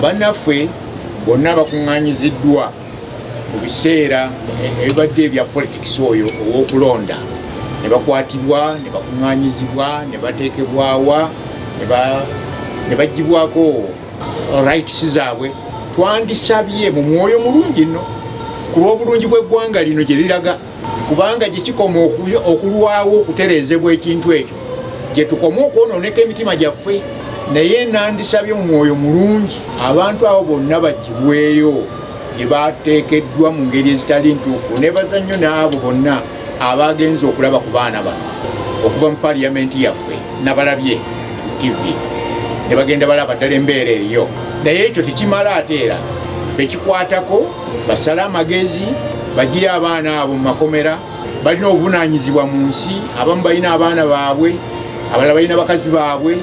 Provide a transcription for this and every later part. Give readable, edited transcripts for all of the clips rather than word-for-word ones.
bannaffe bonna bakuŋŋaanyiziddwa mu biseera ebibadde ebya politics oyo ow'okulonda ne bakwatibwa ne bakuŋŋaanyizibwa ne bateekebwawa ne baggyibwako rights zaabwe. Twandisabye mu mwoyo mulungi nno ku lw'obulungi bw'eggwanga lino gye liraga, kubanga gye kikoma okulwawo okutereezebwa ekintu ekyo gye tukoma okwonooneka emitima gyaffe. Naye nandisabye mu mwoyo mulungi abantu abo bonna baggyibweyo gye bateekeddwa mu ngeri ezitali ntuufu. Nebaza nnyo n'abo bonna abagenza okulaba ku baana bano okuva mu paliyamenti yaffe nabalabye ku TV ne bagenda balaba ddala embeera eriyo. Naye ekyo tekimala ate era bekikwatako basale amagezi bagire abaana abo mu makomera. Balina obuvunaanyizibwa mu nsi. Abamu balina abaana baabwe, abalala balina bakazi baabwe,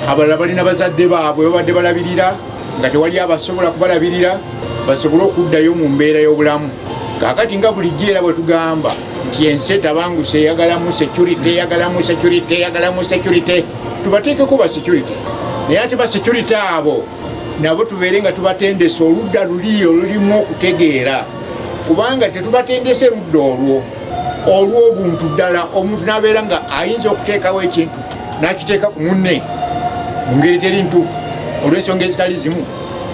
abalala balina bazadde baabwe babadde balabirira nga tewali abasobola kubalabirira basobole okuddayo mu mbeera y'obulamu. Kaakati nga bulijjo era bwe tugamba nti ensi etabanguse eyagalamu security, eyagalamu security, tubateekeko ba security. Naye ate ba security abo nabo tubeere nga tubatendesa oludda luli olulimu okutegeera, kubanga tetubatendese ludda olwo olw'obuntu ddala. Omuntu n'abeera nga ayinza okuteekawo ekintu n'akiteeka ku munne mu ngeri teri ntuufu olw'ensonga ezitali zimu,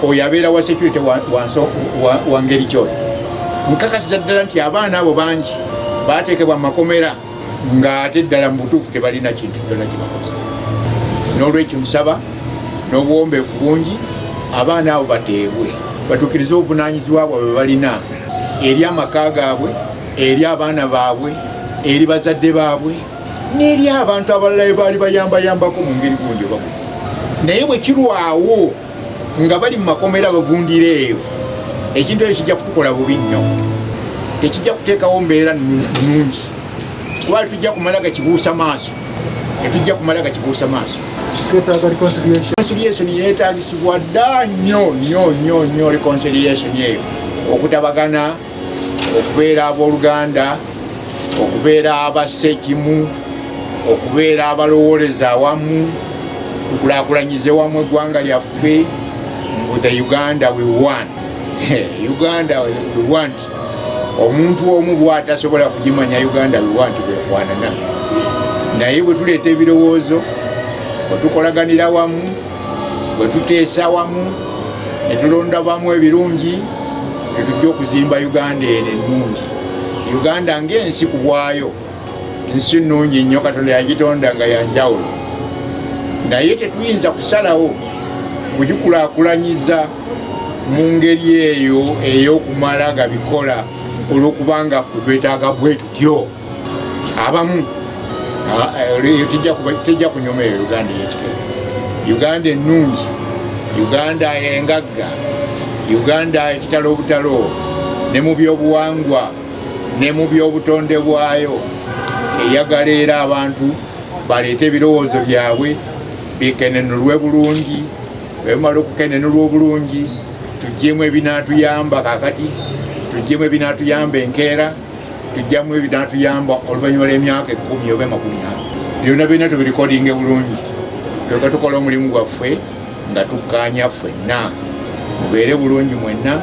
oyo abeera wa security wa ngeri kyoyo. Nkakasiza ddala nti abaana abo bangi baateekebwa mu makomera ng'ate ddala mu butuufu tebalina kintu ddala kibakoze. N'olwekyo nsaba n'obuwombeefu bungi abaana abo bateebwe, batuukirize obuvunaanyizibwa bwabwe bwe balina eri amaka gaabwe, eri abaana baabwe, eri bazadde baabwe, n'eri abantu abalala baali bayambayambako mu ngeri gundi oba gundi. Naye bwe kirwawo nga bali mu makomera bavundira eyo, ekintu ekyo kijja kutukola bubi nnyo, tekijja kuteekawo mbeera nnungi, kuba tujja kumala gakibuusa maaso, tetujja kumala gakibuusa maaso. Reconciliation yeetaagisibwa dda nnyo reconciliation eyo, okutabagana, okubeera abooluganda, okubeera abasekimu, okubeera abalowooleza awamu, tukulaakulanyize wamu eggwanga lyaffe. The Uganda we want. Uganda we want. Omuntu omu bw'atasobola kugimanya Uganda we want bwefaanana. Naye bwe tuleeta ebirowoozo, bwe tukolaganira wamu, bwe tuteesa wamu, ne tulonda bamu ebirungi, ne tujja okuzimba Uganda eno ennungi. Uganda ng'ensi ku bwayo, nsi nnungi nnyo, Katonda yagitonda nga yanjawulo. Naye tetuyinza kusalawo kugikulaakulanyiza mu ngeri eyo ey'okumala gabikola olw'okubanga ffe twetaaga bwe tutyo. Abamu tejja kunyoma eyo Uganda ey'ekikere, Uganda ennungi, Uganda engagga, Uganda ekitalo obutalo, ne mu byobuwangwa ne mu by'obutonde bwayo, eyagala era abantu baleete ebirowoozo byabwe bikenenulwe bulungi. Bwe bimala okukenenulwa obulungi, tuggyemu ebinaatuyamba kakati, tuggyemu ebinaatuyamba enkeera, tuggyemu ebinaatuyamba oluvannyuma lw'emyaka 10 oba 40. Byonna byonna tubirikodinge bulungi, tulyoke tukola omulimu gwaffe nga tukkaanya ffenna. Mubeere bulungi mwenna.